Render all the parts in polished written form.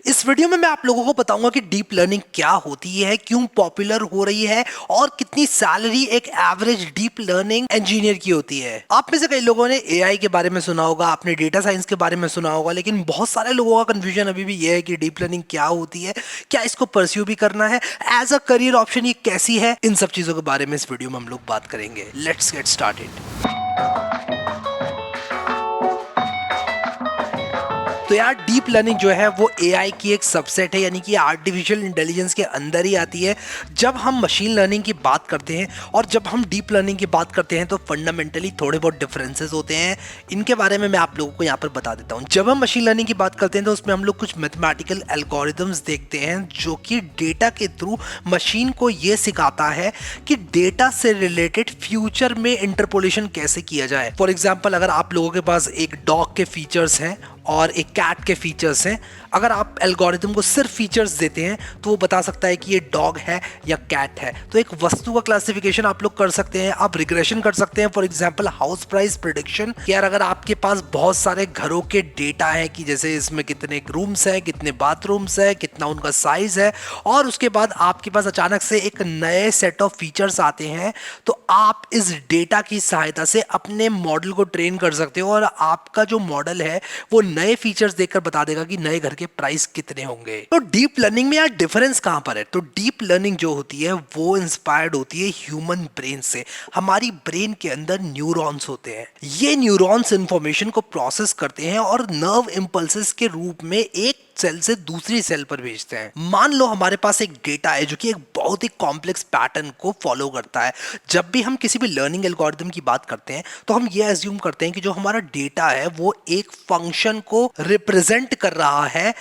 इस वीडियो में मैं आप लोगों को बताऊंगा कि डीप लर्निंग क्या होती है, क्यों पॉपुलर हो रही है और कितनी सैलरी एक एवरेज डीप लर्निंग इंजीनियर की होती है। आप में से कई लोगों ने एआई के बारे में सुना होगा, आपने डेटा साइंस के बारे में सुना होगा, लेकिन बहुत सारे लोगों का कंफ्यूजन अभी भी यह है कि डीप लर्निंग क्या होती है, क्या इसको परस्यू भी करना है, एज अ करियर ऑप्शन ये कैसी है। इन सब चीजों के बारे में इस वीडियो में हम लोग बात करेंगे। Let's get started. तो यार डीप लर्निंग जो है वो एआई की एक सबसेट है, यानी कि आर्टिफिशियल इंटेलिजेंस के अंदर ही आती है। जब हम मशीन लर्निंग की बात करते हैं और जब हम डीप लर्निंग की बात करते हैं तो फंडामेंटली थोड़े बहुत डिफरेंसेस होते हैं। इनके बारे में मैं आप लोगों को यहाँ पर बता देता हूँ। जब हम मशीन लर्निंग की बात करते हैं तो उसमें हम लोग कुछ मैथमेटिकल एल्गोरिदम्स देखते हैं जो कि डेटा के थ्रू मशीन को ये सिखाता है कि डेटा से रिलेटेड फ्यूचर में इंटरपोलेशन कैसे किया जाए। फॉर एग्जाम्पल, अगर आप लोगों के पास एक डॉग के फीचर्स हैं और एक कैट के फीचर्स हैं, अगर आप एल्गोरिथम को सिर्फ फीचर्स देते हैं तो वो बता सकता है कि ये डॉग है या कैट है। तो एक वस्तु का क्लासिफिकेशन आप लोग कर सकते हैं, आप रिग्रेशन कर सकते हैं। For example house price prediction. यार अगर आपके पास बहुत सारे घरों के डेटा है कि जैसे इसमें कितने रूम्स हैं, कितने बाथरूम्स है, कितना उनका साइज है, और उसके बाद आपके पास अचानक से एक नए सेट ऑफ फीचर्स आते हैं, तो आप इस डेटा की सहायता से अपने मॉडल को ट्रेन कर सकते हो और आपका जो मॉडल है वो नए फीचर्स देखकर बता देगा कि नए घर के प्राइस कितने होंगे। तो डीप लर्निंग में यार डिफरेंस कहां पर है? तो डीप लर्निंग जो होती है वो इंस्पायर्ड होती है ह्यूमन ब्रेन से। हमारी ब्रेन के अंदर न्यूरॉन्स होते हैं। ये न्यूरॉन्स इंफॉर्मेशन को प्रोसेस करते हैं और नर्व इंपल्सेस के रूप में एक सेल से दूसरी सेल पर भेजते हैं। मान लो हमारे पास एक डेटा है जो कि एक बहुत ही कॉम्प्लेक्स पैटर्न को फॉलो करता है। जब भी हम किसी भी लर्निंग एल्गोरिथम की बात करते हैं तो हम ये एज्यूम करते हैं कि जो हमारा डेटा है वो एक फंक्शन को रिप्रेजेंट कर रहा है,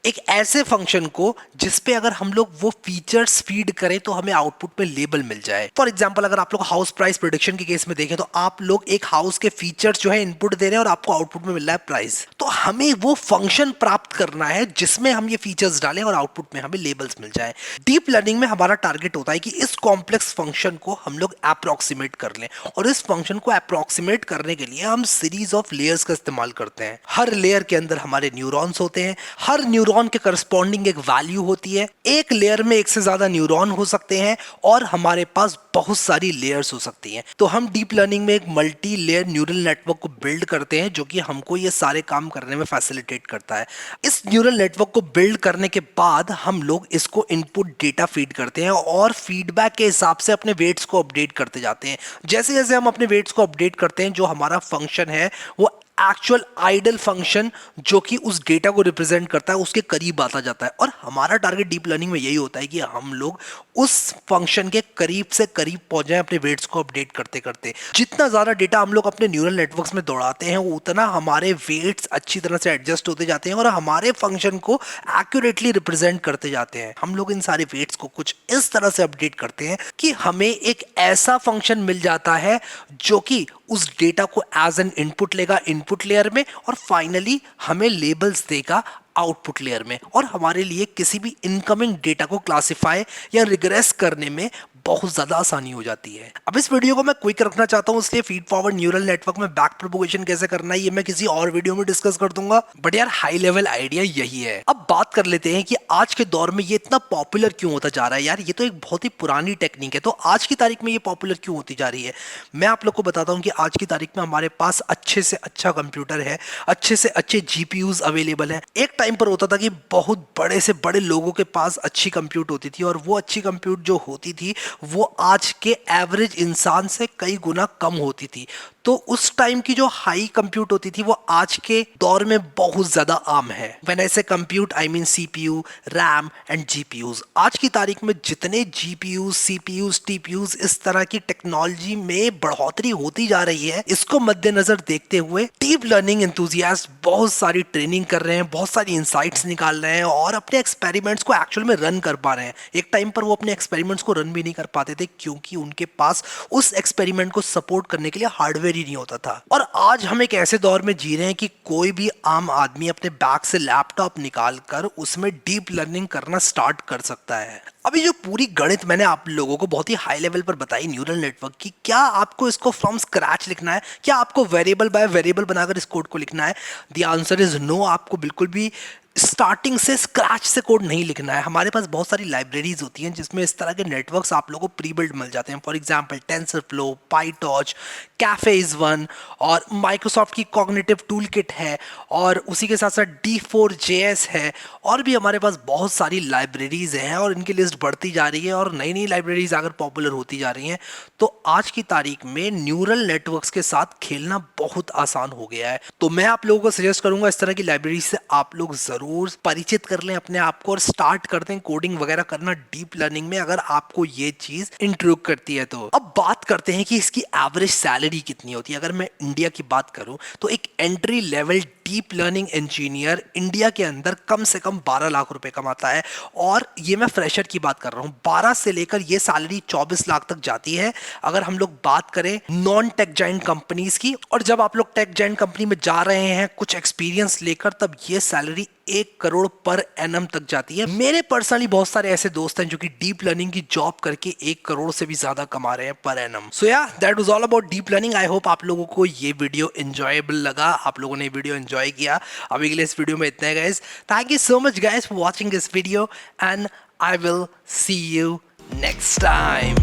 एक ऐसे फंक्शन को जिसपे अगर हम लोग वो फीचर्स फीड करें तो हमें आउटपुट में लेबल मिल जाए। फॉर एग्जांपल, अगर आप लोग हाउस प्राइस प्रेडिक्शन के केस में देखें तो आप लोग एक हाउस के फीचर्स जो है इनपुट दे रहे हैं और आपको आउटपुट में मिल रहा है प्राइस। तो हमें वो फंक्शन प्राप्त करना है जिसमें हम ये फीचर्स डालें और आउटपुट में हमें लेबल्स मिल जाए। डीप लर्निंग में हमारा टारगेट होता है कि इस कॉम्प्लेक्स फंक्शन को हम लोग अप्रोक्सीमेट कर लें, और इस फंक्शन को अप्रोक्सीमेट करने के लिए हम सीरीज ऑफ लेयर्स का इस्तेमाल करते हैं। हर लेयर के अंदर हमारे न्यूरॉन्स होते हैं, हर न्यूरॉन के करस्पॉन्डिंग एक वैल्यू होती है। एक लेयर में एक से ज्यादा न्यूरॉन हो सकते हैं और हमारे पास बहुत सारी लेयर्स हो सकती हैं। तो हम डीप लर्निंग में एक मल्टी लेयर न्यूरल नेटवर्क को बिल्ड करते हैं जो कि हमको ये सारे काम करने में फैसिलिटेट करता है। इस न्यूरल नेटवर्क को बिल्ड करने के बाद हम लोग इसको इनपुट डेटा फीड करते हैं और फीडबैक के हिसाब से अपने वेट्स को अपडेट करते जाते हैं। जैसे जैसे हम अपने वेट्स को अपडेट करते हैं, जो हमारा फंक्शन है वो एक्चुअल आइडल फंक्शन जो कि उस डेटा को रिप्रेजेंट करता है उसके करीब आता जाता है। और हमारा टारगेट डीप लर्निंग में यही होता है कि हम लोग उस फंक्शन के करीब से करीब पहुंच जाएं अपने वेट्स को अपडेट करते करते। जितना ज्यादा डेटा हम लोग अपने न्यूरल नेटवर्क्स में दौड़ाते हैं उतना हमारे वेट्स अच्छी तरह से एडजस्ट होते जाते हैं और हमारे फंक्शन को एक्यूरेटली रिप्रेजेंट करते जाते हैं। हम लोग इन सारे वेट्स को कुछ इस तरह से अपडेट करते हैं कि हमें एक ऐसा फंक्शन मिल जाता है जो कि उस डेटा को एज एन इनपुट लेगा इनपुट लेयर में और फाइनली हमें लेबल्स देगा आउटपुट लेयर में, और हमारे लिए किसी भी इनकमिंग डेटा को क्लासिफाई या रिग्रेस करने में बहुत ज्यादा आसानी हो जाती है। अब इस वीडियो को मैं क्विक रखना चाहता हूं, इसलिए फीड फॉरवर्ड न्यूरल नेटवर्क में बैक प्रोपोगेशन कैसे करना है ये मैं किसी और वीडियो में डिस्कस कर दूंगा, बट यार हाई लेवल आइडिया यही है। अब बात कर लेते हैं कि आज के दौर में ये इतना पॉपुलर क्यों होता जा रहा है। यार ये तो एक बहुत ही पुरानी टेक्निक है, तो आज की तारीख में ये पॉपुलर क्यों होती जा रही है? मैं आप लोग को बताता हूं कि आज की तारीख में हमारे पास अच्छे से अच्छा कंप्यूटर है, अच्छे से अच्छे जीपीयूज अवेलेबल है। एक टाइम पर होता था कि बहुत बड़े से बड़े लोगों के पास अच्छी कंप्यूट होती थी और वो अच्छी कंप्यूट जो होती थी वो आज के एवरेज इंसान से कई गुना कम होती थी। तो उस टाइम की जो हाई कंप्यूट होती थी वो आज के दौर में बहुत ज्यादा आम है। व्हेन आई से compute I mean CPU, RAM and GPUs. आज की तारीख में जितने जीपीयूज, सीपीयूज, टीपीयूज इस तरह की टेक्नोलॉजी में बढ़ोतरी होती जा रही है, इसको मद्देनजर देखते हुए डीप लर्निंग एंथुसियास्ट बहुत सारी ट्रेनिंग कर रहे हैं, बहुत सारी इंसाइट्स निकाल रहे हैं और अपने एक्सपेरिमेंट्स को एक्चुअल में रन कर पा रहे हैं। एक टाइम पर वो अपने एक्सपेरिमेंट्स को रन भी नहीं कर पाते थे क्योंकि उनके पास उस एक्सपेरिमेंट को सपोर्ट करने के लिए हार्डवेयर ही नहीं होता था। और आज हम एक ऐसे दौर में जी रहे हैं कि कोई भी आम आदमी अपने बैग से लैपटॉप निकाल कर उसमें डीप लर्निंग करना स्टार्ट कर सकता है। अभी जो पूरी गणित मैंने आप लोगों को बहुत ही हाई लेवल पर बताई न्यूरल नेटवर्क की, क्या आपको इसको फ्रॉम स्क्रैच लिखना है? क्या आपको वेरिएबल बाय वेरिएबल बनाकर इस कोड को लिखना है? The answer is no. आपको बिल्कुल भी स्टार्टिंग से स्क्रैच से कोड नहीं लिखना है। हमारे पास बहुत सारी लाइब्रेरीज होती हैं जिसमें इस तरह के नेटवर्क्स आप लोगों को प्री बिल्ड मिल जाते हैं। For example TensorFlow, PyTorch, cafe is one, और माइक्रोसॉफ्ट की कॉग्निटिव टूल किट है, और उसी के साथ साथ D4JS है, और भी हमारे पास बहुत सारी लाइब्रेरीज हैं और इनकी लिस्ट बढ़ती जा रही है और नई नई लाइब्रेरीज अगर पॉपुलर होती जा रही हैं तो आज की तारीख में न्यूरल नेटवर्क्स के साथ खेलना बहुत आसान हो गया है। तो मैं आप लोगों को सजेस्ट करूंगा इस तरह की लाइब्रेरी से आप लोग जरूर परिचित कर लें अपने आप को और स्टार्ट कर दें कोडिंग वगैरह करना डीप लर्निंग में, अगर आपको ये चीज इंट्रोड्यूस करती है तो। अब बात करते हैं कि इसकी एवरेज सैलरी कितनी होती है। अगर मैं इंडिया की बात करूं तो एक entry level deep learning engineer India के अंदर कम से कम 12 लाख रुपए कमाता है, और ये मैं फ्रेशर की बात कर रहा हूं। 12 से लेकर ये सैलरी 24 लाख तक जाती है अगर हम लोग बात करें नॉन टेक जाइंट कंपनीज की। और जब आप लोग टेक जाइंट कंपनी में जा रहे हैं कुछ एक्सपीरियंस लेकर, तब ये सैलरी 1 करोड़ पर एनम तक जाती है। मेरे पर्सनली बहुत सारे ऐसे दोस्त हैं जो कि डीप लर्निंग की जॉब करके 1 करोड़ से भी ज्यादा कमा रहे हैं पर एनम। सो या that was all about deep learning. I hope आप लोगों को ये वीडियो एंजॉयबल लगा, आप लोगों ने वीडियो एंजॉय किया। अभी के लिए इस वीडियो में इतना है guys. Thank you so much guys for watching this video and I will see you next time.